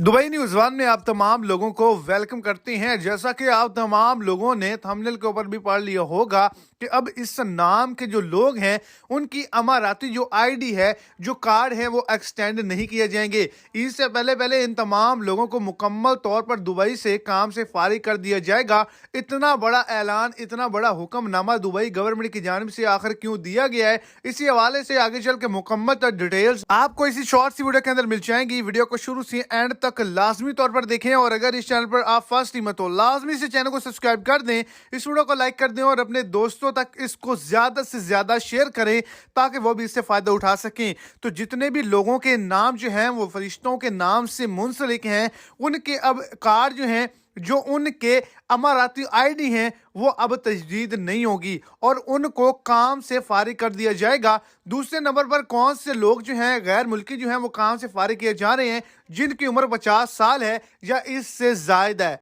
Dubai news one में आप तमाम लोगों को वेलकम करते हैं। जैसा कि आप तमाम लोगों ने थंबनेल के ऊपर भी पढ़ लिया होगा कि अब इस नाम के जो लोग हैं उनकी अमाराती जो आईडी है, जो कार्ड है, वो एक्सटेंड नहीं किए जाएंगे। इससे पहले पहले इन तमाम लोगों को मुकम्मल तौर पर दुबई से काम से फारिग कर दिया जाएगा। इतना बड़ा ऐलान, इतना बड़ा हुक्मनामा दुबई गवर्नमेंट की जानिब से आखिर क्यों दिया गया है, इसी हवाले से आगे चल के मुकम्मल डिटेल्स आपको इसी शॉर्ट सी वीडियो के अंदर मिल जाएंगी। वीडियो को शुरू से एंड तक लाजमी तौर पर देखें और अगर इस चैनल पर आप फर्स्ट टाइम तो लाजमी से चैनल को सब्सक्राइब कर दें, इस वीडियो को लाइक कर दें और अपने दोस्तों तक इसको ज्यादा से ज्यादा शेयर करें ताकि वो भी इससे फायदा उठा सकें। तो जितने भी लोगों के नाम जो हैं वो फरिश्तों के नाम से मुंसलिक हैं, उनके अब कार्ड जो हैं, जो उनके अमाराती आईडी हैं, वो अब तजदीद नहीं होगी और उनको काम से फारिग कर दिया जाएगा। दूसरे नंबर पर कौन से लोग जो हैं गैर मुल्की जो हैं वो काम से फारिग किए जा रहे हैं, जिनकी उम्र 50 साल है या इससे ज्यादा है।